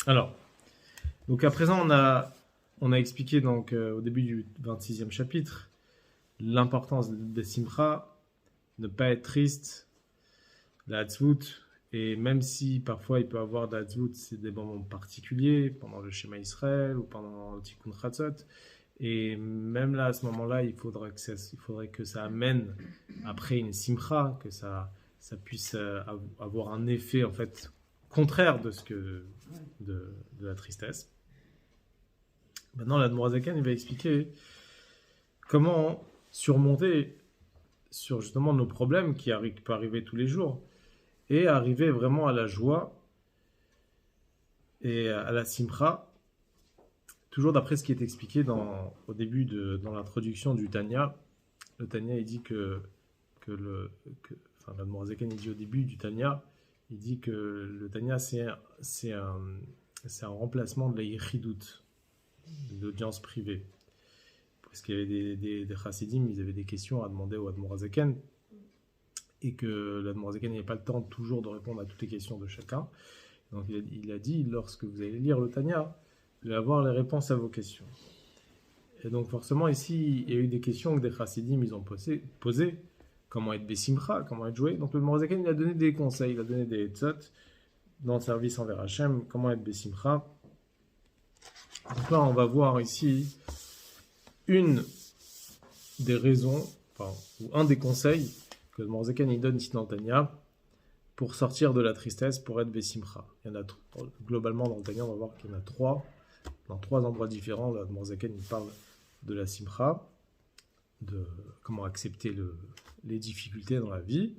Alors, donc à présent, on a expliqué donc, au début du 26e chapitre l'importance des simcha, ne pas être triste, la hatzvut, et même si parfois il peut y avoir de la hatzvut, c'est des moments particuliers, pendant le Shema Israël ou pendant le Tikkun Chatzot, et même là, à ce moment-là, il faudrait que ça amène après une simcha, que ça puisse avoir un effet en fait contraire de la tristesse. Maintenant, l'Admorazakan, il va expliquer comment surmonter sur justement nos problèmes qui peuvent arriver tous les jours et arriver vraiment à la joie et à la simcha, toujours d'après ce qui est expliqué au début dans l'introduction du Tanya. Le Tanya, il dit enfin, l'Admorazakan, il dit au début du Tanya, il dit que le Tanya, c'est un remplacement de la yichidut, de l'audience privée. Parce qu'il y avait des chassidim, ils avaient des questions à demander au Admorazaken, et que l'Admorazaken n'avait pas le temps toujours de répondre à toutes les questions de chacun. Donc il a dit, lorsque vous allez lire le Tanya, vous allez avoir les réponses à vos questions. Et donc forcément ici, il y a eu des questions que des chassidim ils ont posées. Comment être besimcha, comment être joué. Donc le Admorazaken il a donné des conseils, il a donné des etzot dans le service envers Hachem, comment être besimcha. Donc là on va voir ici une des raisons, ou un des conseils que le Morzekan il donne ici dans le Tanya pour sortir de la tristesse, pour être Bessimcha. Il y en a globalement dans le Tanya, on va voir qu'il y en a trois, dans trois endroits différents. Le Morzekan il parle de la Simcha, de comment accepter les difficultés dans la vie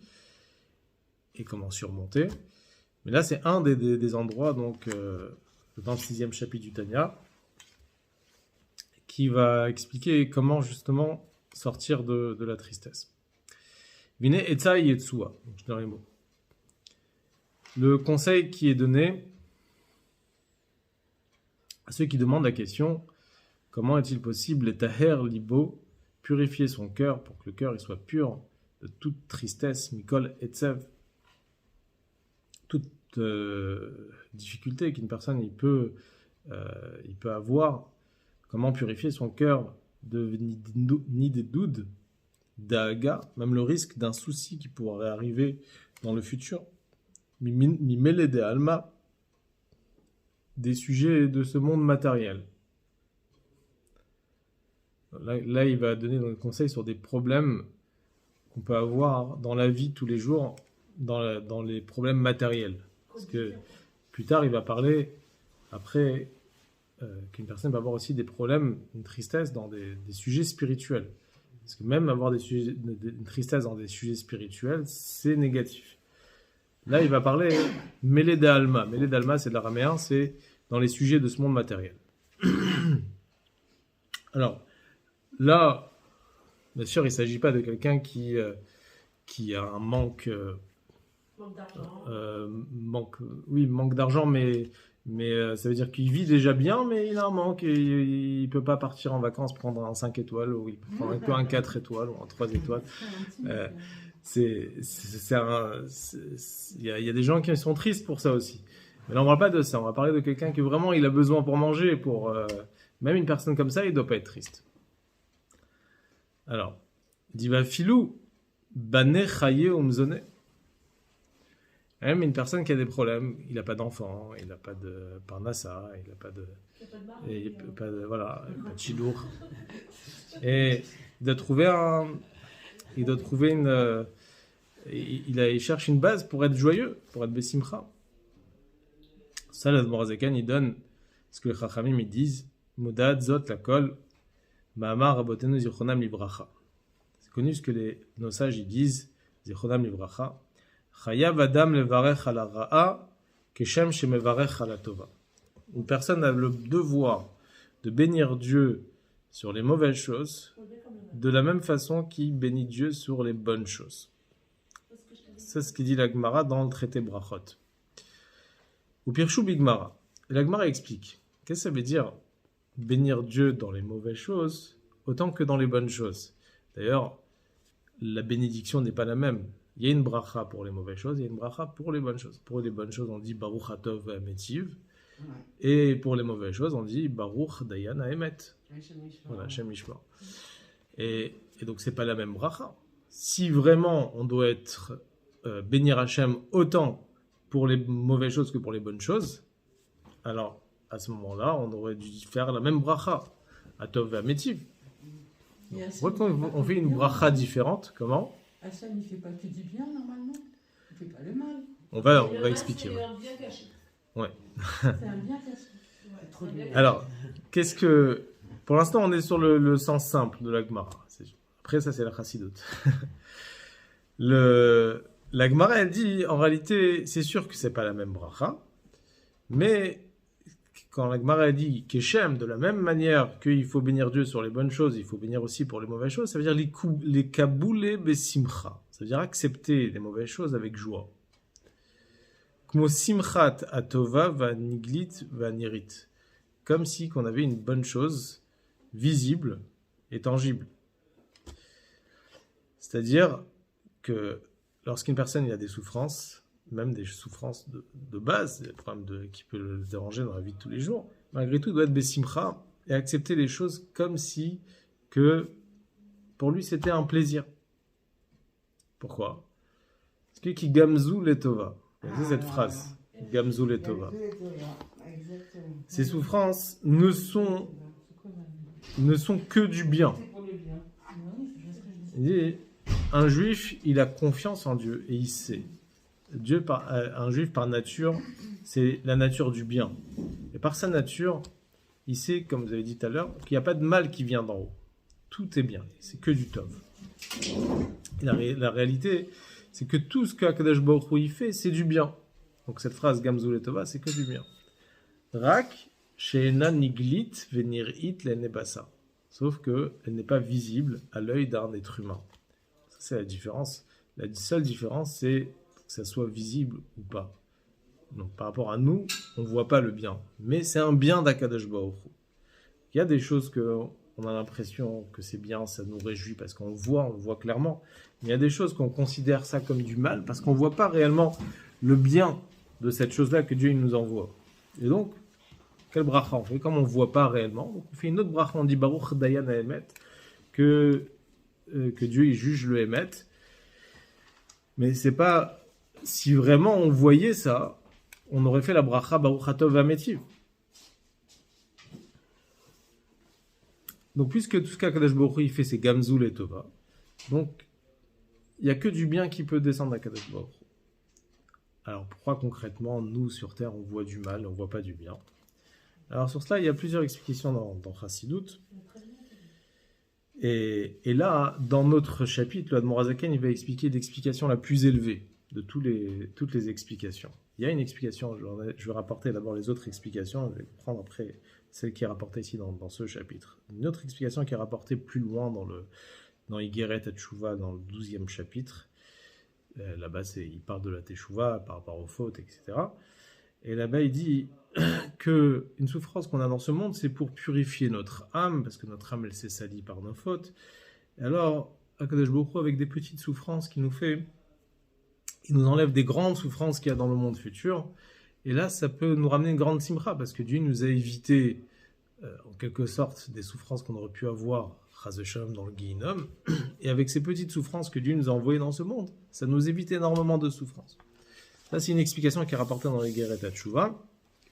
et comment surmonter. Mais là, c'est un des endroits, donc le 26e chapitre du Tanya, qui va expliquer comment justement sortir de la tristesse. Vine etza yetsua, je donne les mots. Le conseil qui est donné à ceux qui demandent la question, comment est-il possible, les taher libo, purifier son cœur pour que le cœur il soit pur de toute tristesse, mikol etzev, toute difficulté qu'une personne il peut avoir. Comment purifier son cœur de nidédoud, d'aga, même le risque d'un souci qui pourrait arriver dans le futur. Mimele de alma, des sujets de ce monde matériel. Là, il va donner des conseils sur des problèmes qu'on peut avoir dans la vie tous les jours, dans les problèmes matériels. Parce que plus tard, il va parler, après, qu'une personne va avoir aussi des problèmes, une tristesse dans des sujets spirituels. Parce que même avoir une tristesse dans des sujets spirituels, c'est négatif. Là, il va parler Mele de Alma. Mele d'Alma, c'est de l'araméen, c'est dans les sujets de ce monde matériel. Alors, là, bien sûr, il ne s'agit pas de quelqu'un qui a un manque d'argent, mais ça veut dire qu'il vit déjà bien, mais il a un manque et il ne peut pas partir en vacances prendre un 5 étoiles, ou il peut prendre un 4 étoiles ou un 3 étoiles. Il y a des gens qui sont tristes pour ça aussi. Mais là, on ne parle pas de ça. On va parler de quelqu'un qui vraiment il a besoin pour manger. Même une personne comme ça, il ne doit pas être triste. Alors, Diva Filou, Bane Chaye Omzone. Même une personne qui a des problèmes, il n'a pas d'enfant, il n'a pas de parnassa, il n'a pas de. Il n'a pas de chilour. Et il doit trouver une. Il cherche une base pour être joyeux, pour être besimcha. Ça, l'Admorazakan, il donne ce que les Chachamim ils disent Modad Zot Lakol, Ma'amar Rabotenu Zichronam Libracha. C'est connu ce que nos sages ils disent Zichronam Libracha. Chayav Adam levarech ala ra'a keshem shemevarech ala tova. Une personne a le devoir de bénir Dieu sur les mauvaises choses de la même façon qu'il bénit Dieu sur les bonnes choses. C'est ce qu'il dit la Gemara dans le traité Brachot. Ou Pirshu Bigmara. La Gemara explique. Qu'est-ce que ça veut dire bénir Dieu dans les mauvaises choses autant que dans les bonnes choses? D'ailleurs, la bénédiction n'est pas la même. Il y a une bracha pour les mauvaises choses, il y a une bracha pour les bonnes choses. Pour les bonnes choses, on dit Baruch Hatov Ve'ametiv. Et pour les mauvaises choses, on dit Baruch Dayan Haemet. Voilà, Shem Mishmar. Et donc, c'est pas la même bracha. Si vraiment on doit être bénir Hachem autant pour les mauvaises choses que pour les bonnes choses, alors à ce moment-là, on aurait dû faire la même bracha, Atov et Amétiv. On fait une bracha différente. Comment? Hachem, il ne fait pas que du bien normalement. Il ne fait pas le mal. On va expliquer. C'est un bien caché. Ouais. C'est un bien caché. Alors, qu'est-ce que... Pour l'instant, on est sur le sens simple de la Gemara. Après, ça, c'est la Chassidoute. La Gemara, elle dit, en réalité, c'est sûr que c'est pas la même bracha, mais quand la Gemara dit Keshem, de la même manière qu'il faut bénir Dieu sur les bonnes choses, il faut bénir aussi pour les mauvaises choses, ça veut dire les kaboulé besimcha. Ça veut dire accepter les mauvaises choses avec joie. Kmo simchat atova va niglit va nirit. Comme si qu'on avait une bonne chose visible et tangible. C'est-à-dire que lorsqu'une personne a des souffrances, même des souffrances de base, des problèmes qui peuvent le déranger dans la vie de tous les jours, malgré tout, il doit être besimcha et accepter les choses comme si que pour lui c'était un plaisir. Pourquoi? Parce que qui gamzou letova. C'est cette phrase, gamzou letova. Ces souffrances ne sont que du bien. Il dit, un juif, il a confiance en Dieu et il sait. Un juif par nature, c'est la nature du bien. Et par sa nature, il sait, comme vous avez dit tout à l'heure, qu'il n'y a pas de mal qui vient d'en haut. Tout est bien, c'est que du tov. Et la réalité, c'est que tout ce qu'Akadosh Baruch Hu fait, c'est du bien. Donc cette phrase Gamzou Letova, c'est que du bien. Rak she'ena niglit venir'it lenebasa. Sauf qu'elle n'est pas visible à l'œil d'un être humain. Ça, c'est la différence. La seule différence, c'est que ça soit visible ou pas. Donc par rapport à nous, on ne voit pas le bien. Mais c'est un bien d'Akadosh Baruch Hu. Il y a des choses on a l'impression que c'est bien, ça nous réjouit parce qu'on le voit clairement. Mais il y a des choses qu'on considère ça comme du mal parce qu'on ne voit pas réellement le bien de cette chose-là que Dieu il nous envoie. Et donc, quelle bracha on fait? Comme on ne voit pas réellement, donc on fait une autre bracha, on dit Baruch Dayan Haemet, que Dieu il juge le Haemet. Mais c'est pas... Si vraiment on voyait ça, on aurait fait la bracha Baruch Hatov Hametiv. Donc, puisque tout ce qu'Akadosh Baruch Hu il fait, c'est Gamzul et Tova, donc il n'y a que du bien qui peut descendre à Akadosh Baruch Hu. Alors, pourquoi concrètement, nous, sur Terre, on voit du mal, on ne voit pas du bien? Alors, sur cela, il y a plusieurs explications dans Chassidoute. Et là, dans notre chapitre, le Admor HaZaken, il va expliquer l'explication la plus élevée de toutes les explications. Il y a une explication, je vais rapporter d'abord les autres explications, je vais prendre après celle qui est rapportée ici dans ce chapitre. Une autre explication qui est rapportée plus loin dans Higueret Teshuvah, dans le 12e chapitre. Là-bas, il parle de la Teshuvah par rapport aux fautes, etc. Et là-bas, il dit qu'une souffrance qu'on a dans ce monde, c'est pour purifier notre âme, parce que notre âme, elle s'est salie par nos fautes. Et alors, Akadosh Baruch Hu, avec des petites souffrances qu'il nous fait, il nous enlève des grandes souffrances qu'il y a dans le monde futur. Et là, ça peut nous ramener une grande simra, parce que Dieu nous a évité, en quelque sorte, des souffrances qu'on aurait pu avoir, Chas v'Shalom, dans le Guinom. Et avec ces petites souffrances que Dieu nous a envoyées dans ce monde, ça nous évite énormément de souffrances. Ça, c'est une explication qui est rapportée dans les Higueret Teshuvah.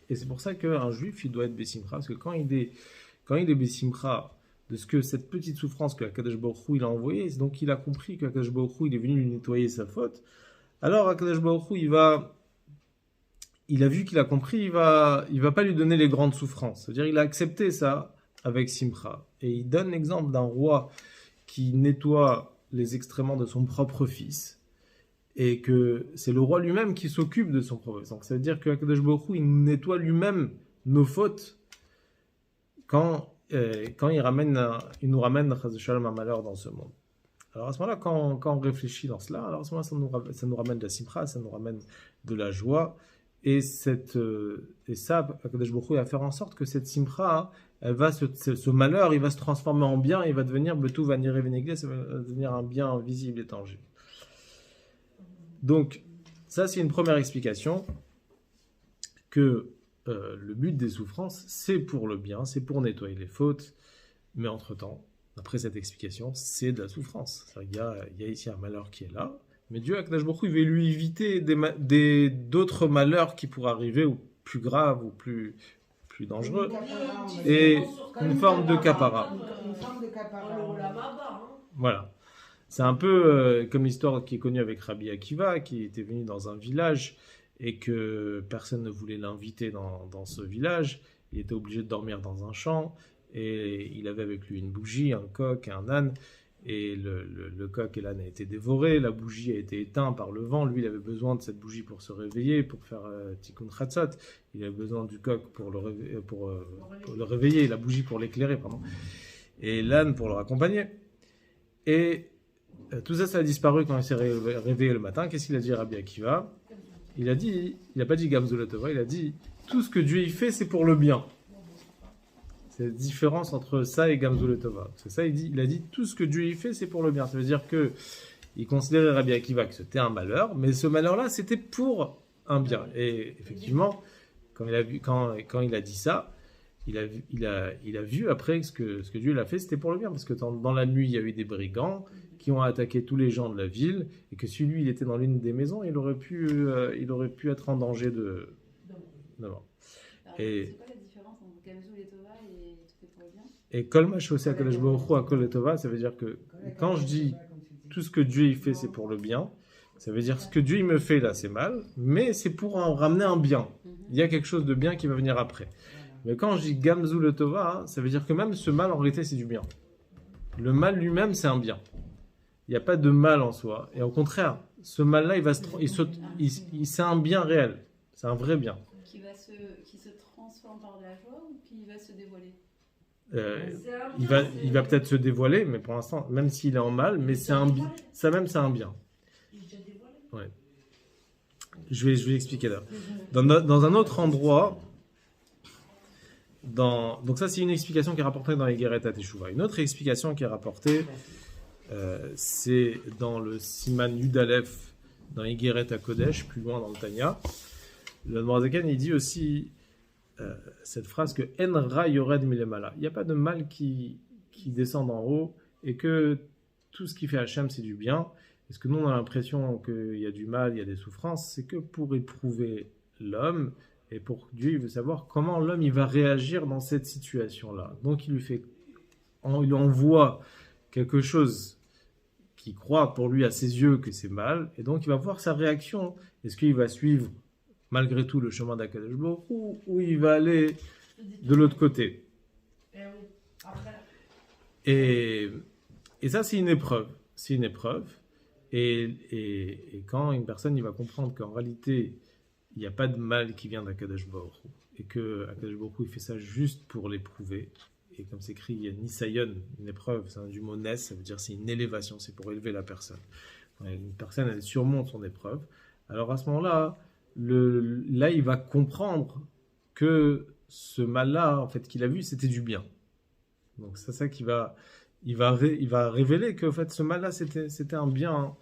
Et c'est pour ça qu'un juif, il doit être Bessimcha, parce que quand il est Bessimcha de ce que cette petite souffrance que Akadosh Baruch Hu il a envoyée, donc il a compris qu'Akadosh Baruch Hu il est venu lui nettoyer sa faute. Alors Akadosh Baruch Hu il a vu qu'il a compris, il va pas lui donner les grandes souffrances. C'est-à-dire il a accepté ça avec Simcha. Et il donne l'exemple d'un roi qui nettoie les excréments de son propre fils. Et que c'est le roi lui-même qui s'occupe de son propre fils. Donc ça veut dire que Akadosh Baruch Hu, il nous nettoie lui-même nos fautes quand il nous ramène Chas v'Shalom un malheur dans ce monde. Alors à ce moment-là, quand on réfléchit dans cela, alors à ce moment-là, ça nous ramène de la simcha, ça nous ramène de la joie. Et ça, Akadosh Baruch Hu va faire en sorte que cette simcha, ce malheur, il va se transformer en bien, il va devenir betou vanire vénéglé, ça va devenir un bien visible et tangible. Donc, ça c'est une première explication, que le but des souffrances, c'est pour le bien, c'est pour nettoyer les fautes, mais entre-temps, après cette explication, c'est de la souffrance. Il y a ici un malheur qui est là, mais Dieu, Akadosh Baruch Hu, il va lui éviter d'autres malheurs qui pourraient arriver, ou plus graves, ou plus dangereux, et une forme de capara. Une forme de capara. Voilà. C'est un peu comme l'histoire qui est connue avec Rabbi Akiva, qui était venu dans un village et que personne ne voulait l'inviter dans ce village. Il était obligé de dormir dans un champ et il avait avec lui une bougie, un coq et un âne. Et le coq et l'âne a été dévorés, la bougie a été éteinte par le vent. Lui, il avait besoin de cette bougie pour se réveiller, pour faire tikkun chatzot. Il avait besoin du coq pour le réveiller, la bougie pour l'éclairer, pardon. Et l'âne pour le raccompagner. Et tout ça, ça a disparu quand il s'est réveillé le matin. Qu'est-ce qu'il a dit à Rabbi Akiva? Il n'a pas dit Gamzu Latova, il a dit tout ce que Dieu y fait, c'est pour le bien. C'est la différence entre ça et Gamzu Latova. C'est ça, il a dit tout ce que Dieu y fait, c'est pour le bien. Ça veut dire que il considérait Rabbi Akiva que c'était un malheur, mais ce malheur-là, c'était pour un bien. Et effectivement, quand il a dit ça, il a vu après que ce que Dieu l'a fait, c'était pour le bien. Parce que dans la nuit, il y a eu des brigands qui ont attaqué tous les gens de la ville, et que si lui, il était dans l'une des maisons, il aurait pu être en danger de mort. C'est quoi la différence entre Gamzu et Tova et tout fait pour le bien? Et Kol ma shoseh HaKadosh Baruch Hu Hakol Letova, ça veut dire que quand je dis tout ce que Dieu il fait, c'est pour le bien, ça veut dire ce que Dieu il me fait là, c'est mal, mais c'est pour en ramener un bien. Il y a quelque chose de bien qui va venir après. Mais quand je dis Gamzu Letova, ça veut dire que même ce mal, en réalité, c'est du bien. Le mal lui-même, c'est un bien. Il n'y a pas de mal en soi. Et au contraire, ce mal-là, c'est un bien réel. C'est un vrai bien. Qui se transforme par de la joie ou qui va se dévoiler? Il va peut-être se dévoiler, mais pour l'instant, même s'il est en mal, mais c'est un bien. Ça même, c'est un bien. Ouais. Je vais expliquer là. Dans un autre endroit, donc ça, c'est une explication qui est rapportée dans les Guéret à Teshuvah. Une autre explication qui est rapportée, c'est dans le Siman Yud Aleph, dans Igeret à Kodesh, plus loin dans le Tanya. Le Noirzaken, il dit aussi cette phrase que En ra yored milemala. Il n'y a pas de mal qui descend d'en haut, et que tout ce qui fait Hachem, c'est du bien. Est-ce que nous, on a l'impression qu'il y a du mal, il y a des souffrances? C'est que pour éprouver l'homme, et pour Dieu, il veut savoir comment l'homme il va réagir dans cette situation-là. Donc, il lui envoie quelque chose qui croit pour lui à ses yeux que c'est mal, et donc il va voir sa réaction. Est-ce qu'il va suivre malgré tout le chemin d'Akadosh Baruch Hu, ou il va aller de l'autre côté? Et ça, c'est une épreuve. C'est une épreuve. Et quand une personne il va comprendre qu'en réalité, il n'y a pas de mal qui vient d'Akadosh Baruch Hu, et que Akadosh Baruch Hu il fait ça juste pour l'éprouver. Et comme c'est écrit, il y a Nisayon, une épreuve, c'est du mot Nes, ça veut dire c'est une élévation, c'est pour élever la personne. Quand une personne, elle surmonte son épreuve, alors à ce moment-là, là, il va comprendre que ce mal-là, en fait, qu'il a vu, c'était du bien. Donc c'est ça il va révéler que, en fait, ce mal-là, c'était un bien, hein.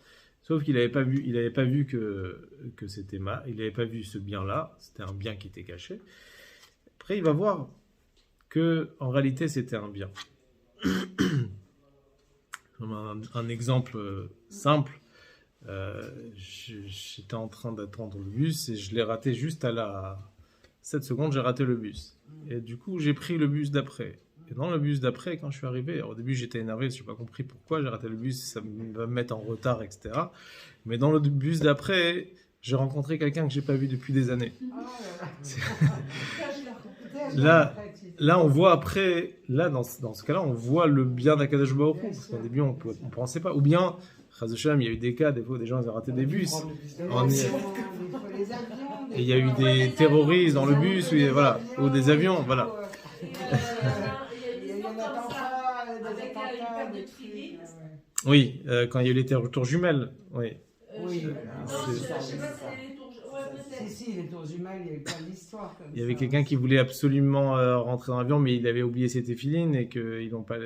Sauf qu'il n'avait pas vu que c'était mal, il n'avait pas vu ce bien-là, c'était un bien qui était caché. Après, il va voir que en réalité c'était un bien. Un exemple simple, j'étais en train d'attendre le bus et je l'ai raté juste à la 7 secondes, j'ai raté le bus. Et du coup, j'ai pris le bus d'après. Et dans le bus d'après, quand je suis arrivé, au début j'étais énervé, je n'ai pas compris pourquoi j'ai raté le bus, ça va me mettre en retard, etc. Mais dans le bus d'après, j'ai rencontré quelqu'un que je n'ai pas vu depuis des années. Là, on voit après, là, dans ce cas-là, on voit le bien d'Akadosh Baruch Hu, parce qu'au début, on ne pensait pas. Ou bien, Chas v'Shalom, il y a eu des cas, des fois, des gens ils ont raté des bus. Et il y a eu des terroristes dans le bus, ou des avions, voilà. Oui, quand il y a eu les tours jumelles, oui. Si, les tours jumelles, il y a eu plein d'histoires comme ça. Il y avait quelqu'un qui voulait absolument rentrer dans l'avion, mais il avait oublié ses téfilines et qu'ils n'ont pas.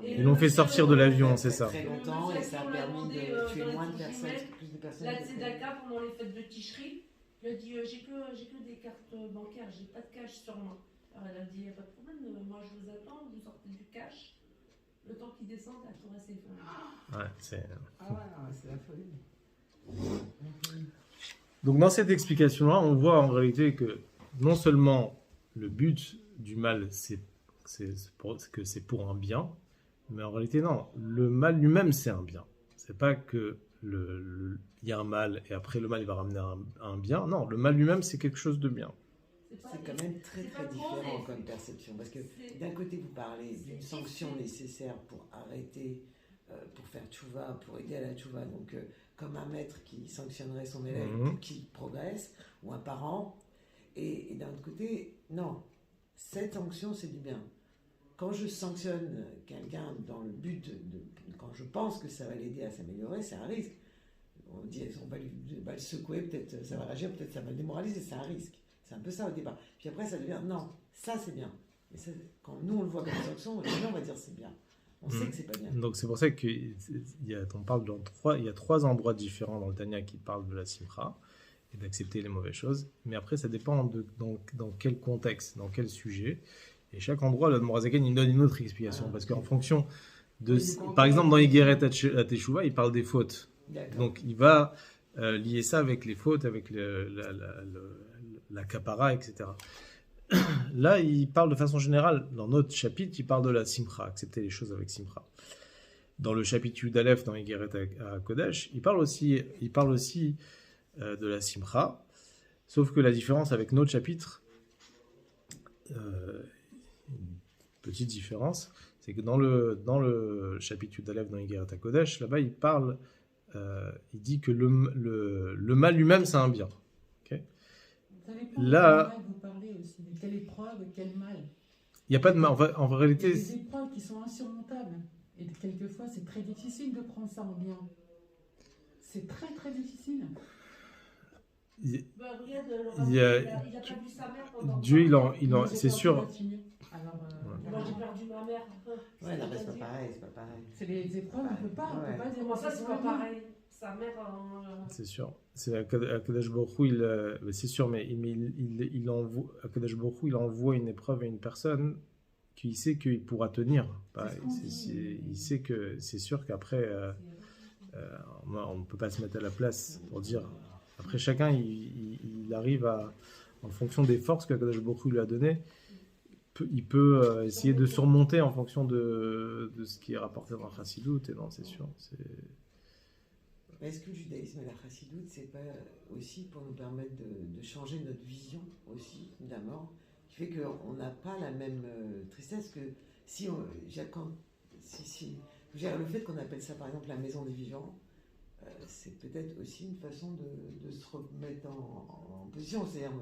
Ils l'ont fait sortir de l'avion, c'est ça. Très longtemps et ça a permis de tuer moins de personnes, plus de personnes. La Tzedaka pendant les fêtes de Tishri, Il a dit j'ai que des cartes bancaires, j'ai pas de cash sur moi. Alors elle a dit, il n'y a pas de problème, moi je vous attends, vous sortez du cash. Le temps qu'il descende, la tour s'effondre. Ouais, c'est... Ah ouais, non, c'est la folie. Donc dans cette explication-là, on voit en réalité que non seulement le but du mal, que c'est pour un bien, mais en réalité non, le mal lui-même c'est un bien. C'est pas que il y a un mal et après le mal il va ramener un bien. Non, le mal lui-même c'est quelque chose de bien. C'est quand même très très différent comme perception, parce que d'un côté vous parlez d'une sanction nécessaire pour arrêter, pour faire tchouva, pour aider à la tchouva, donc comme un maître qui sanctionnerait son élève pour qu'il progresse, ou un parent, et d'un autre côté, non, cette sanction c'est du bien. Quand je sanctionne quelqu'un dans le but quand je pense que ça va l'aider à s'améliorer, c'est un risque. On dit, on va le secouer, peut-être ça va réagir, peut-être ça va le démoraliser, c'est un risque. C'est un peu ça au départ. Puis après, ça devient, non, ça c'est bien. Et ça, quand nous on le voit comme une sanction, on va dire c'est bien. On sait que c'est pas bien. Donc c'est pour ça qu'on parle il y a 3 endroits différents dans le Tanya qui parlent de la simcha et d'accepter les mauvaises choses. Mais après, ça dépend dans quel contexte, dans quel sujet. Et chaque endroit, le Morazaken, il donne une autre explication. Parce qu'en fonction de... Par exemple, dans Yigeret HaTeshuva, il parle des fautes. Donc il va lier ça avec les fautes, avec la kapara, etc. Là, il parle de façon générale, dans notre chapitre, il parle de la simcha, accepter les choses avec simcha. Dans le chapitre Yudalef, dans Yigeret HaKodesh, il parle aussi de la simcha, sauf que la différence avec notre chapitre, une petite différence, c'est que dans le chapitre Yudalef, dans Yigeret HaKodesh, là-bas, il dit que le mal lui-même, c'est un bien. Là, vous parlez aussi de quelle épreuve, quel mal. Il n'y a pas de mal. En réalité, il y a des épreuves qui sont insurmontables. Et quelquefois, c'est très difficile de prendre ça en bien. C'est très, très difficile. Il a pas vu sa mère pendant Dieu, c'est sûr. Moi, j'ai perdu ma mère. Ouais, non, c'est pas pareil. C'est les épreuves, on ne peut pas dire. Comment ça, c'est pas pareil? Sa mère. C'est sûr. C'est Akadosh Baruch Hu, c'est sûr, mais il envoie, Akadosh Baruch Hu, il envoie une épreuve à une personne qui sait qu'il pourra tenir. Il sait que c'est sûr qu'après, on ne peut pas se mettre à la place pour dire. Après, chacun, il arrive à, en fonction des forces qu'Akadosh Baruch Hu lui a données, il peut essayer de surmonter en fonction de ce qui est rapporté dans la Chassidut. Et non, c'est sûr. Est-ce que le judaïsme et la chassidoute, c'est pas aussi pour nous permettre de changer notre vision aussi de la mort, qui fait qu'on n'a pas la même tristesse que si le fait qu'on appelle ça par exemple la maison des vivants, c'est peut-être aussi une façon de se remettre en position. C'est-à-dire,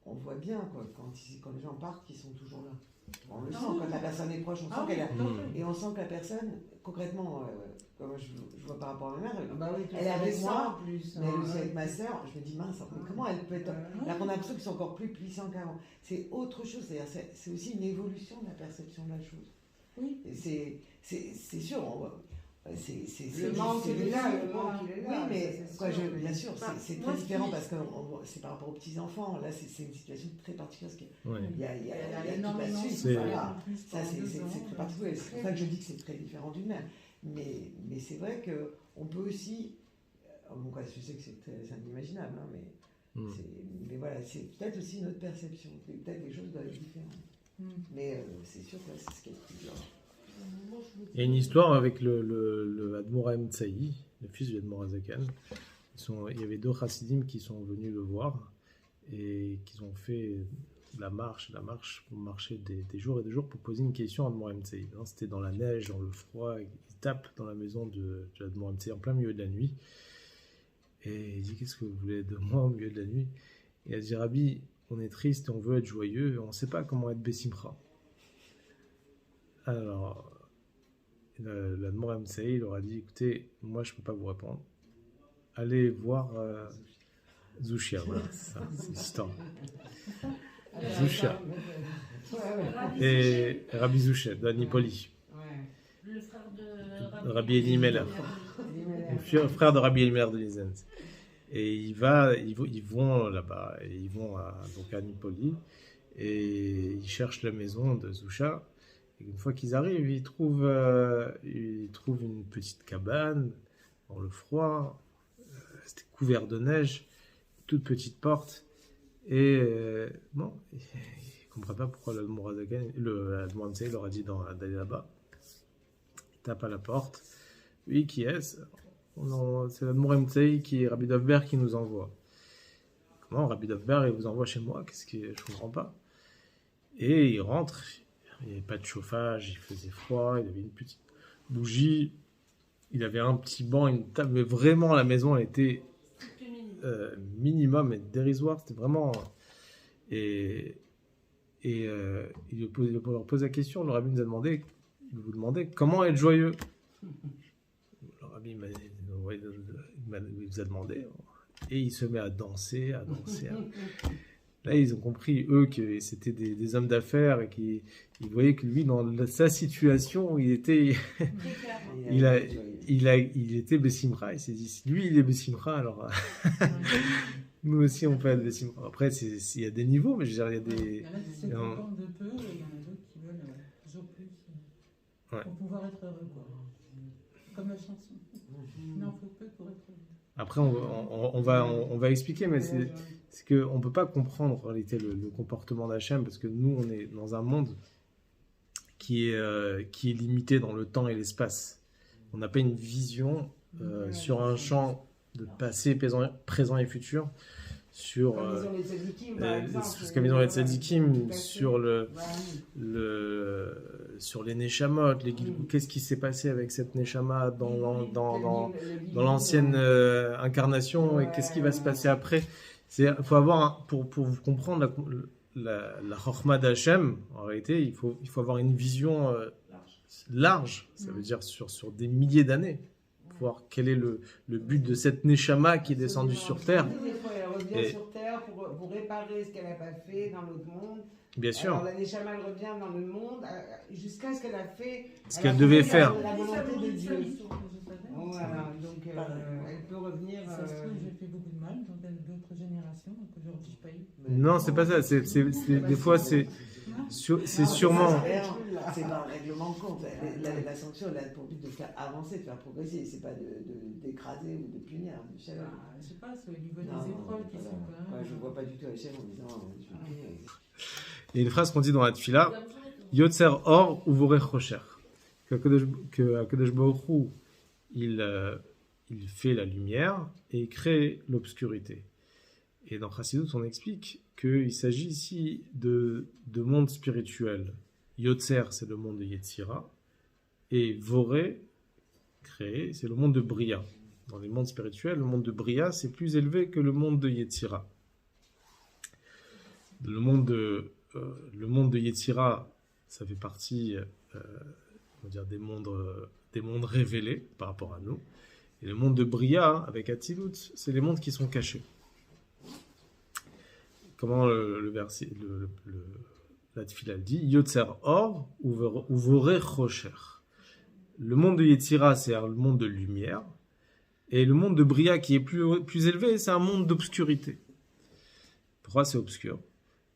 on voit bien quoi, quand les gens partent qu'ils sont toujours là. On le sent, quand la personne est proche, on sent qu'elle a... Et on sent que la personne, concrètement, comme je vois par rapport à ma mère, elle est avec moi, mais elle aussi avec ma soeur, je me dis mince, mais comment elle peut être... Là qu'on a l'impression qu'ils sont encore plus puissants qu'avant. C'est autre chose, c'est aussi une évolution de la perception de la chose. Oui. C'est sûr, le manque il est là. Oui, mais bien sûr, c'est très différent parce que c'est par rapport aux petits-enfants. Là, c'est une situation très particulière. Il y a énormément de suite. Ça, c'est très particulier. C'est pour ça que je dis que c'est très différent d'une mère. Mais c'est vrai qu'on peut aussi... je sais que c'est inimaginable, hein, mais voilà, c'est peut-être aussi notre perception. Peut-être les choses doivent être différentes. Mais c'est sûr que c'est ce qui est plus dur. Il y a une histoire avec le Admor Tsaï, le fils du Admor Azakan. Il y avait 2 chassidim qui sont venus le voir et qui ont fait la marche pour marcher des jours et des jours pour poser une question à Admor Tsaï. C'était dans la neige, dans le froid. Il tape dans la maison de l'Admor Tsaï en plein milieu de la nuit. Et il dit, qu'est-ce que vous voulez de moi au milieu de la nuit? Et il a dit, Rabbi, on est triste, on veut être joyeux, on ne sait pas comment être Bessimcha. Alors, l'Admor Tsaï leur a dit, écoutez, moi je ne peux pas vous répondre. Allez voir Zushia, voilà, c'est l'histoire. Zushia. Et Rabbi Zushia, d'Anipoli. Le frère de Rabbi Elimelech. Le frère de Rabbi Elimelech de Lizenz. Et ils vont là-bas, et ils vont donc à Nipoli, et ils cherchent la maison de Zusha. Et une fois qu'ils arrivent, ils trouvent une petite cabane dans le froid, c'était couvert de neige, toute petite porte, et bon, ils ne comprennent pas pourquoi l'Admorazaken leur a dit d'aller là-bas. Ils tapent à la porte. Oui, qui est-ce? Non, c'est l'Admorazaken qui est Rabbi Dovber qui nous envoie. Comment Rabbi Dovber il vous envoie chez moi? Je ne comprends pas. Et il rentre, il n'y avait pas de chauffage, il faisait froid, il avait une petite bougie, il avait un petit banc, une table, mais vraiment la maison elle était minimum et dérisoire, c'était vraiment... Et il leur pose la question, le rabbi nous a demandé, il vous demandait comment être joyeux. Le rabbi il vous a demandé, et il se met à danser. Là, ils ont compris, eux, que c'était des hommes d'affaires et qu'ils voyaient que lui, dans sa situation, il était Bessimra. Il s'est dit, si lui, il est Bessimra, alors nous aussi, on peut être Bessimra. Après, il y a des niveaux, mais je veux dire, il y a des... Il y en a qui se contentent de peu, et il y en a d'autres qui veulent toujours plus pour pouvoir être heureux, quoi. Comme la chanson. Il en faut peu pour être heureux. Après, on va expliquer, mais c'est qu'on ne peut pas comprendre en réalité le comportement d'Hachem, parce que nous, on est dans un monde qui est limité dans le temps et l'espace. On n'a pas une vision sur un champ de passé, présent et futur, sur ce qu'ils ont les tzadikim, sur les neshamot, qu'est-ce qui s'est passé avec cette neshama dans l'ancienne incarnation et qu'est-ce qui va se passer après. Il faut avoir, pour vous comprendre la chorma d'Hachem, en réalité, il faut avoir une vision large, ça veut dire sur des milliers d'années, pour voir quel est le but de cette neshama qui est descendue sur terre. Elle revient sur terre pour réparer ce qu'elle n'a pas fait dans l'autre monde. Bien sûr. Alors la neshama elle revient dans le monde jusqu'à ce qu'elle a fait ce qu'elle devait faire. La volonté de Dieu. Voilà, donc elle peut revenir. Ça se trouve, j'ai fait beaucoup de mal dans d'autres générations, donc aujourd'hui je paye. Non, c'est pas ça. Des fois, c'est sûrement. C'est pas un règlement de compte. La sanction, elle a pour but de faire avancer, de faire progresser. C'est pas d'écraser ou de punir. Je sais pas, c'est au niveau des épreuves qui sont quand même. Je vois pas du tout Hachem en disant. Il y a une phrase qu'on dit dans la Tfila, Yotzer Or Uvorech Rocher. Que Akadosh Baruch Hu, il fait la lumière et il crée l'obscurité. Et dans Chassidut, on explique qu'il s'agit ici de monde spirituel. Yotzer, c'est le monde de Yetzira, et Voré, créé, c'est le monde de Bria. Dans les mondes spirituels, le monde de Bria, c'est plus élevé que le monde de Yetzira. Le monde de Yetzira, ça fait partie on va dire des mondes révélés par rapport à nous. Et le monde de Bria, avec Atzilut, c'est les mondes qui sont cachés. Comment le verset, la Tfila dit, Yotzer Or Uvorech Rocher. Le monde de Yetzira, c'est le monde de lumière. Et le monde de Bria, qui est plus élevé, c'est un monde d'obscurité. Pourquoi c'est obscur?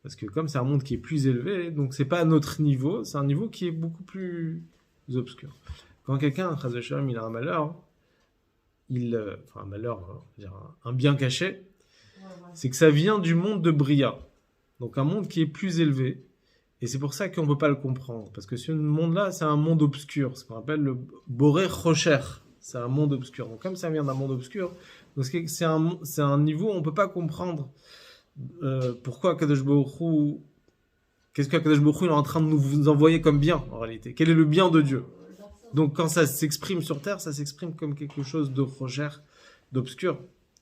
Parce que comme c'est un monde qui est plus élevé, donc c'est pas à notre niveau, c'est un niveau qui est beaucoup plus obscur. Quand quelqu'un, il a un malheur, un malheur, un bien caché, c'est que ça vient du monde de Bria. Donc un monde qui est plus élevé. Et c'est pour ça qu'on ne peut pas le comprendre. Parce que ce monde-là, c'est un monde obscur. Ce qu'on appelle le Boré Rocher. C'est un monde obscur. Donc comme ça vient d'un monde obscur, donc c'est un niveau où on ne peut pas comprendre pourquoi Kadosh Baruch Hu, qu'est-ce que Kadosh Baruch Hu est en train de nous envoyer comme bien en réalité. Quel est le bien de Dieu? Donc quand ça s'exprime sur terre, ça s'exprime comme quelque chose de Rocher, d'obscur.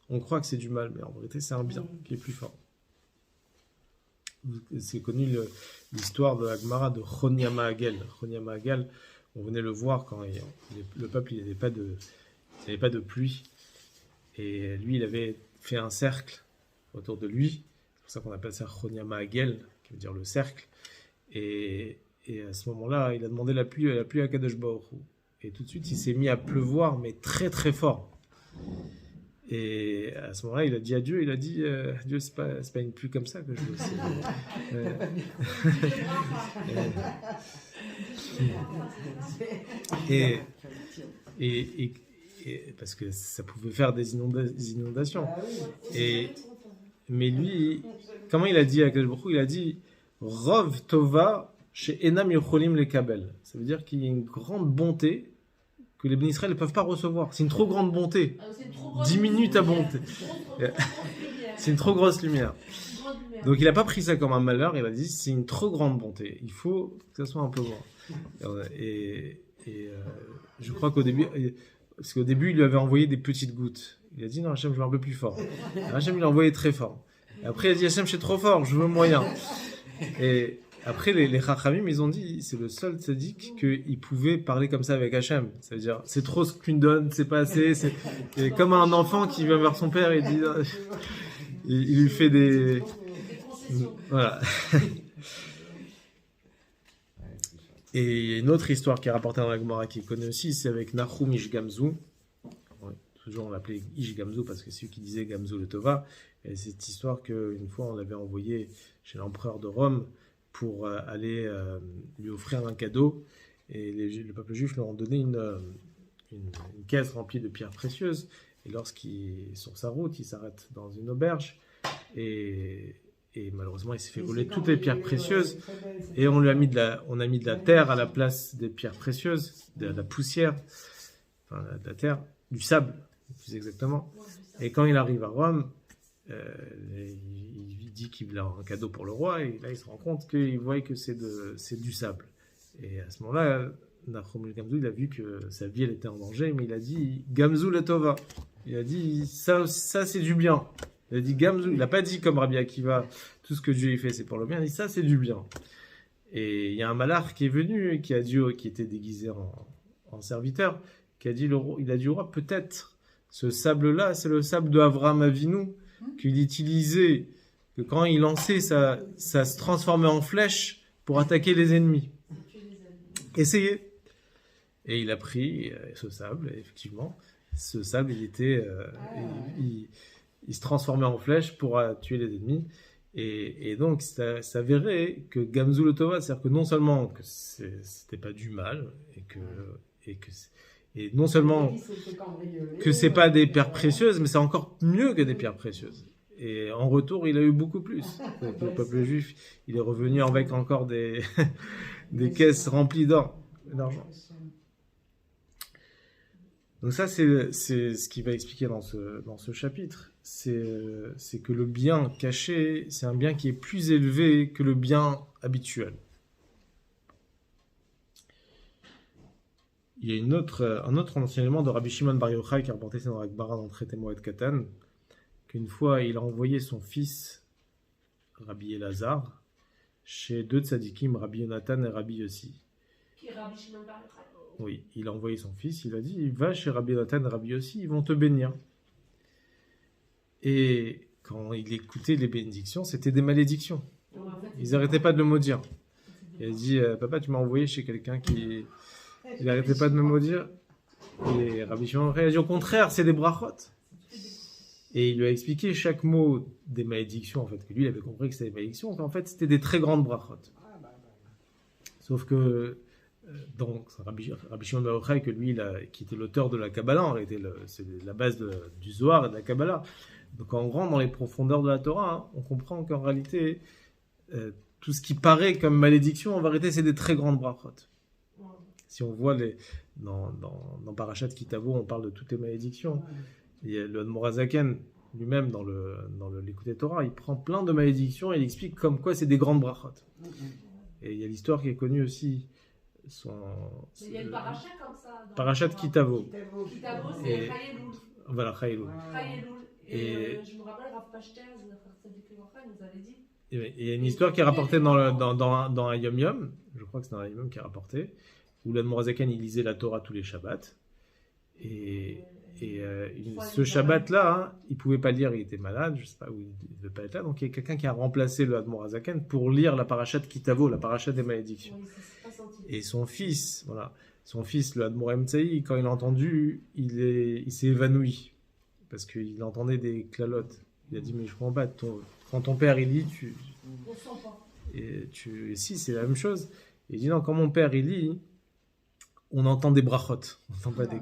On croit que c'est du mal, mais en vérité c'est un bien qui est plus fort. C'est connu l'histoire de la Gemara de Choniama Hagel. Choniama Hagel, on venait le voir quand le peuple n'avait pas de pluie. Et lui, il avait fait un cercle autour de lui. C'est pour ça qu'on appelle ça Choniama Hagel, qui veut dire le cercle. Et à ce moment-là, il a demandé la pluie à Kadosh Baruch Hu. Et tout de suite, il s'est mis à pleuvoir, mais très très fort. Et à ce moment-là, il a dit à Dieu, Dieu, c'est pas une pluie comme ça que je veux. Et parce que ça pouvait faire des inondations. Mais lui, comment il a dit à Akadosh Baruch Hu? Il a dit Rov Tova chez Enam Yocholim le Kabel. Ça veut dire qu'il y a une grande bonté que les Bénis Israël ne peuvent pas recevoir. C'est une trop grande bonté. 10 minutes à bonté. C'est une trop grosse lumière. Donc il n'a pas pris ça comme un malheur, il a dit c'est une trop grande bonté. Il faut que ça soit un peu moins. Et je crois qu'au début, parce qu'au début il lui avait envoyé des petites gouttes. Il a dit non Hachem je veux un peu plus fort. Hachem il l'a envoyé très fort. Et après il a dit Hachem c'est trop fort, je veux moyen. Et après les Chachamim ils ont dit c'est le seul tzaddik qu'il pouvait parler comme ça avec Hachem. Ça veut dire c'est trop ce que tu me donnes, c'est pas assez. C'est comme un enfant qui vient vers son père et dit il lui fait des voilà. Et il y a une autre histoire qui est rapportée dans la Gemara qui est connue aussi, c'est avec Nahum Ish Gamzu. Toujours on l'appelait Ish Gamzu parce que c'est lui qui disait Gamzu le Tova. Et c'est cette histoire qu'une fois on l'avait envoyé chez l'empereur de Rome pour aller lui offrir un cadeau. Et le peuple juif leur a donné une caisse remplie de pierres précieuses. Et lorsqu'il est sur sa route, il s'arrête dans une auberge. Et malheureusement, il s'est fait voler toutes les pierres précieuses. Et on a mis de la terre à la place des pierres précieuses, de la poussière, enfin de la terre, du sable, plus exactement. Et quand il arrive à Rome, il dit qu'il a un cadeau pour le roi. Et là, il se rend compte qu'il voit que c'est du sable. Et à ce moment-là, Nahum Gamzu, il a vu que sa vie elle était en danger, mais il a dit Gamzu le Tova. Il a dit ça c'est du bien. Il a dit Gamzu, il n'a pas dit comme Rabbi Akiva, tout ce que Dieu y fait c'est pour le bien, il a dit ça c'est du bien. Et il y a un malach qui est venu, qui était déguisé en serviteur, il a dit au roi, peut-être ce sable-là, c'est le sable de Avraham Avinu, qu'il utilisait, que quand il lançait, ça se transformait en flèche pour attaquer les ennemis. Essayez. Et il a pris ce sable, et effectivement, ce sable, il se transformait en flèche pour tuer les ennemis. Et donc, ça s'avérait que Gamzu le Tova, c'est-à-dire que non seulement que c'était pas du mal, et non seulement que c'est pas des pierres précieuses, mais c'est encore mieux que des pierres précieuses. Et en retour, il a eu beaucoup plus. Donc, le peuple juif, il est revenu avec encore des caisses remplies d'argent. Donc ça, c'est ce qu'il va expliquer dans ce chapitre. C'est que le bien caché, c'est un bien qui est plus élevé que le bien habituel. Il y a un autre enseignement de Rabbi Shimon Bar Yochai qui a rapporté ça dans la Gemara dans le traité Moed Katan, qu'une fois il a envoyé son fils, Rabbi Elazar, chez deux tzadikim, Rabbi Yonatan et Rabbi Yossi. Qui est Rabbi Shimon Bar Yochai? Oui, il a envoyé son fils, il a dit, va chez Rabbi Yonatan et Rabbi Yossi, ils vont te bénir. Et quand il écoutait les bénédictions, c'était des malédictions. Ils n'arrêtaient pas de le maudire. Il a dit, papa, tu m'as envoyé chez quelqu'un qui... Il n'arrêtait pas de me maudire. Et Rabbi Shimon a dit, au contraire, c'est des brachot. Et il lui a expliqué chaque mot des malédictions, en fait, que lui, il avait compris que c'était des malédictions, qu'en fait, c'était des très grandes brachot. Sauf que, donc, Rabbi Shimon Bar Yochai, que lui, qui était l'auteur de la Kabbalah, c'est la base du Zohar et de la Kabbalah. Donc, en rentrant dans les profondeurs de la Torah, on comprend qu'en réalité, tout ce qui paraît comme malédiction, en vérité, c'est des très grandes brachot. Si on voit dans Parashat Kitavo, on parle de toutes les malédictions. Il y a le Admor HaZaken lui-même dans l'Écoute Torah, il prend plein de malédictions et il explique comme quoi c'est des grandes brachot. Et il y a l'histoire qui est connue aussi. Il y a une parachat comme ça. Parashat Kitavo. Kitavo, c'est Chayeloul. Voilà, Chayeloul. Et je me rappelle, Rav Pachter, nous avait dit. Il y a une histoire qui est rapportée dans un Yom Yom, je crois que c'est dans un Yom Yom qui est rapporté, où l'Admor HaZaken il lisait la Torah tous les Shabbats. Et ce Shabbat-là, il ne pouvait pas lire, il était malade, je ne sais pas où il ne devait pas être là. Donc il y a quelqu'un qui a remplacé le Admor HaZaken pour lire la Parashat Kitavo, la Parashat des malédictions. Et son fils, le Admor Emtsai, quand il a entendu, il s'est évanoui. parce qu'il entendait des clalotes. Il a dit, mais je comprends pas, quand ton père il lit, On sent pas. et si, c'est la même chose. Il dit, non, quand mon père il lit, on entend des brachot, on n'entend pas des...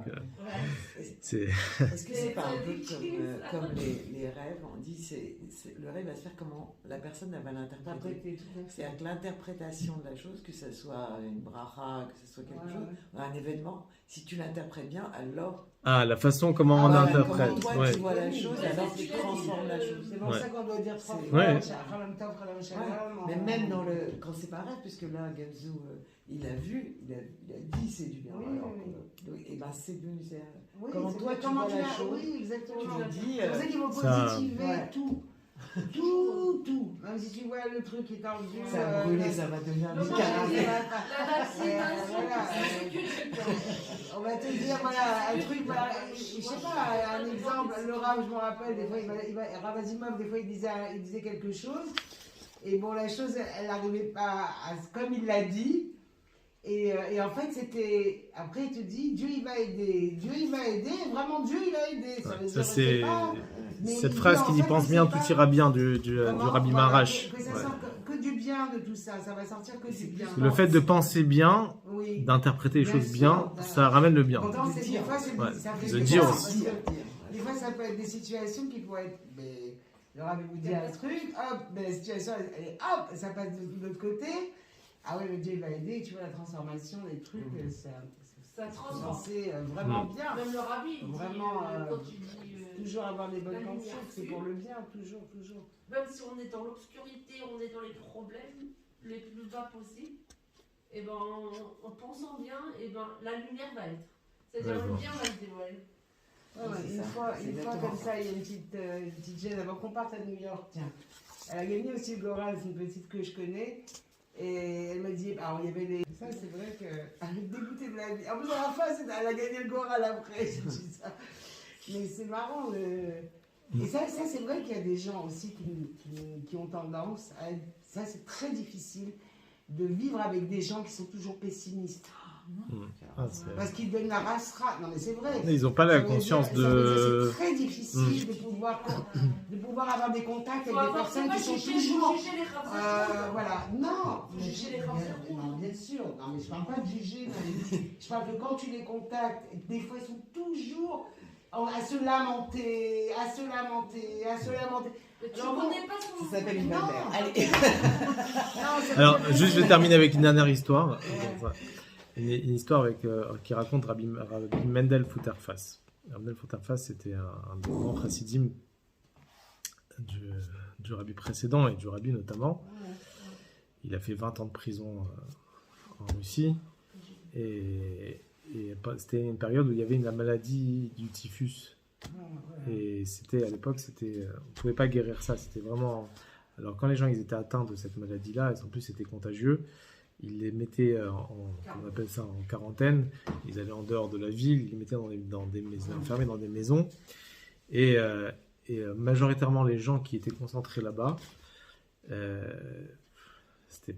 Est-ce que c'est pas un peu comme les rêves? On dit le rêve va se faire comment la personne va l'interpréter. C'est-à-dire que l'interprétation de la chose, que ce soit une bracha, que ce soit quelque chose, un événement, si tu l'interprètes bien, alors... Ah, la façon comment on interprète. Comment toi tu vois la chose, alors tu transformes la chose. C'est pour ça qu'on doit dire trois Ouais. fois. Mais même quand c'est pas rêve, puisque là, Gamzou, il a vu, il a dit c'est du bien. Et ben c'est devenu... Oui, comment toi tu vois la chose, oui, exactement. tu dis... C'est pour ça qu'il faut positiver tout. Tout. Même si tu vois le truc qui est en vue. Ça va brûler, ça va devenir du caramel. On va te dire, voilà, un truc, voilà, je sais pas, un exemple, le Rav, je me rappelle, des fois, Rav Asimov, des fois, il disait quelque chose, et bon, la chose, elle n'arrivait pas comme il l'a dit, et en fait, c'était, après, il te dit, Dieu, il va aider, vraiment, Dieu, il a aidé. Ça veut dire, c'est pas, cette phrase qui dit, pense bien, tout ira bien, du Rabbi Maharash. Que ça sort que du bien de tout ça, ça va sortir que du bien. Le fait de penser bien, oui, d'interpréter les choses bien, ça ramène le bien. Pourtant, des fois, de dire aussi. Des fois, ça peut être des situations qui pourraient être. Mais, le Rabbi vous dit un truc, hop, mais la situation, hop, ça passe de l'autre côté. Ah ouais, le Dieu va aider, tu vois, la transformation des trucs, Ça transforme. c'est vraiment bien. Même le Rabbi, il Vraiment, dit, quand tu dis, toujours avoir des bonnes la pensées, lumière c'est pour le bien, toujours. même si on est dans l'obscurité, on est dans les problèmes les plus bas possibles, et ben en pensant bien, et ben la lumière va être. C'est-à-dire le bien va se dévoiler. Une fois comme ça, il y a une petite jeune, avant qu'on parte à New York, tiens. Elle a gagné aussi le Goral, c'est une petite que je connais. Et elle m'a dit, alors il y avait des... Ça, c'est vrai qu'elle est dégoûtée de la vie. En plus, à la fin, elle a gagné le Goral après, j'ai dit ça. Mais c'est marrant. Et ça c'est vrai qu'il y a des gens aussi qui ont tendance à être... Ça, c'est très difficile de vivre avec des gens qui sont toujours pessimistes. Parce qu'ils donnent la race. Non, mais c'est vrai. Ils n'ont pas la conscience de... C'est très difficile de pouvoir avoir des contacts avec des personnes qui sont toujours... voilà. Non, bien sûr. Non, mais je ne parle pas de juger. Je parle que quand tu les contactes, des fois, ils sont toujours à se lamenter. Tu connais pas son... Ça s'appelle une belle-mère. Allez. Alors, juste, je vais terminer avec une dernière histoire. Une histoire qui raconte Rabbi Mendel Futterfass. Mendel Futterfass, c'était un des grands chassidim du rabbi précédent et du rabbi notamment. Il a fait 20 ans de prison en Russie. Et c'était une période où il y avait la maladie du typhus. Et à l'époque, on ne pouvait pas guérir ça. C'était vraiment... Alors, quand les gens ils étaient atteints de cette maladie-là, et en plus c'était contagieux, ils les mettaient on appelle ça en quarantaine. Ils allaient en dehors de la ville, ils les mettaient dans des maisons, enfermés dans des maisons. Et majoritairement, les gens qui étaient concentrés là-bas, c'était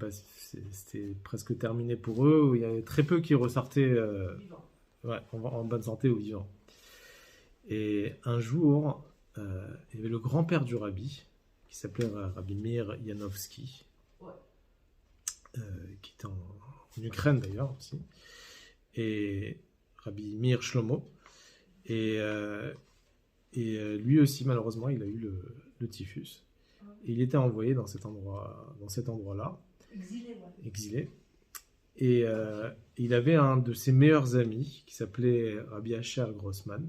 presque terminé pour eux. Il y avait très peu qui ressortaient en bonne santé ou vivants. Et un jour, il y avait le grand-père du rabbi, qui s'appelait Rabbi Meir Yanovsky, qui était en Ukraine d'ailleurs aussi, et Rabbi Meir Shlomo. Et lui aussi, malheureusement, il a eu le typhus. Et il était envoyé dans cet endroit-là, exilé. Et il avait un de ses meilleurs amis qui s'appelait Rabbi Asher Grossman,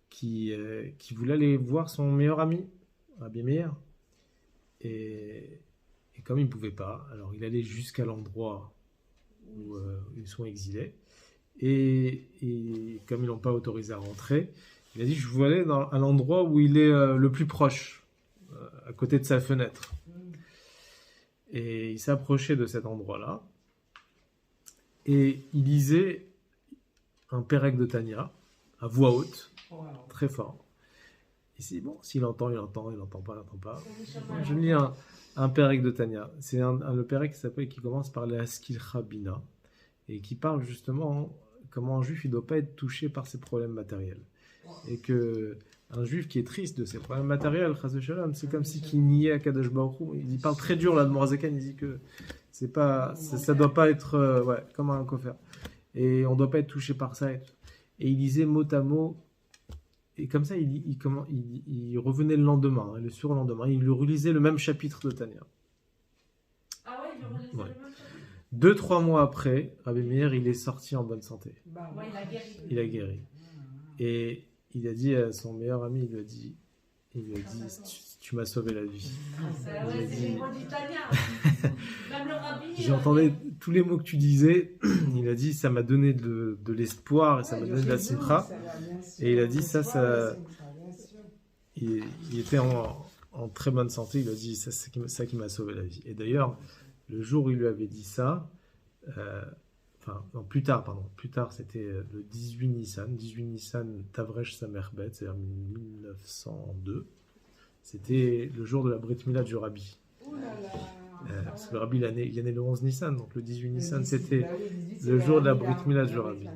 qui voulait aller voir son meilleur ami, Rabbi Meir. Et comme il ne pouvait pas, alors il allait jusqu'à l'endroit où ils sont exilés. Et comme ils ne l'ont pas autorisé à rentrer, il a dit, je veux aller à l'endroit où il est le plus proche, à côté de sa fenêtre. Et il s'est approché de cet endroit-là. Et il lisait un Pérec de Tanya, à voix haute, très fort. Et c'est bon, s'il entend, il entend, il n'entend pas, il n'entend pas. Je lis un Pérec de Tanya. C'est le Pérec qui commence par la Haskil Chabina et qui parle justement comment un juif ne doit pas être touché par ses problèmes matériels. Et que un juif qui est triste de ses problèmes matériels, chas v'shalom, c'est comme si qu'il niait à Kadosh Baruch Hu. Il parle très dur là de Morazakan, il dit que c'est pas, ça doit pas être ouais, comme un coffre. Et on doit pas être touché par ça. Et il disait mot à mot, et comme ça il revenait le lendemain, le surlendemain, il lui relisait le même chapitre de Tanya. Ah ouais, il lui relisait le même chapitre. 2-3 mois après, Rabbi Meir, il est sorti en bonne santé. Ouais, il a guéri. Il a guéri. Et il a dit à son meilleur ami, il lui a dit tu m'as sauvé la vie. Ouais, c'est les mots d'Italien. Même le rabbi. J'entendais tous les mots que tu disais. Il a dit ça m'a donné de l'espoir et ça m'a donné de la simcha. Et il a dit ça. Il était en très bonne santé. Il a dit ça qui m'a sauvé la vie. Et d'ailleurs, le jour où il lui avait dit ça, plus tard, c'était le 18 Nissan Tavresh Samerbet, c'est-à-dire 1902. C'était le jour de la Brit Mila du Rabbi. Parce que le Rabbi, il est né le 11 Nissan, donc le 18 Nissan, c'était le jour de la Brit Mila du Rabbi.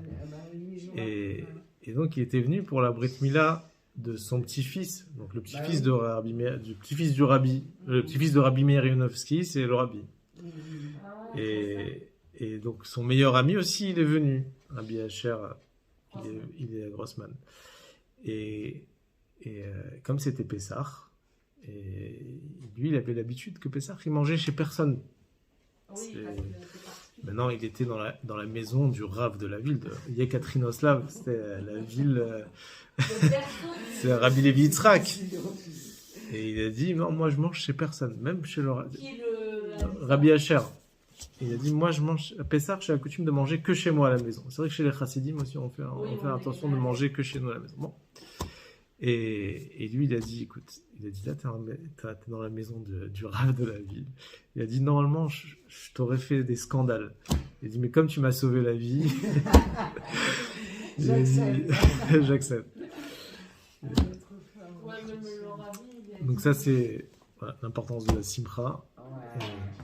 Et donc, il était venu pour la Brit Mila de son petit-fils, donc le petit-fils du petit-fils du Rabbi, le petit-fils de Rabbi Meir Yonovski, c'est le Rabbi. Et donc, son meilleur ami aussi, il est venu. Rabbi Asher, il est à Grossman. Et comme c'était Pessah, et lui, il avait l'habitude que Pessah, il mangeait chez personne. Oui, maintenant, il était dans la maison du Rav de la ville, de Yekaterinoslav. C'était la ville... c'est Rabbi Levi Yitzhak. Et il a dit, non, moi, je mange chez personne, même chez le Rabbi Asher. Il a dit, moi, je mange à Pessah, j'ai la coutume de manger que chez moi à la maison. C'est vrai que chez les chassidim aussi, on fait attention de manger que chez nous à la maison. Bon. Et lui, il a dit, écoute, là, t'es dans la maison du Rav de la ville. Il a dit, normalement, je t'aurais fait des scandales. Il a dit, mais comme tu m'as sauvé la vie, j'accepte. Donc ça, c'est l'importance de la simcha.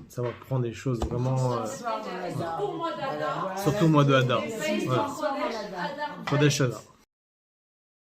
Savoir prendre des choses vraiment... Surtout au mois d'Adar. Surtout au mois de Hadar. Chodesh Hadar.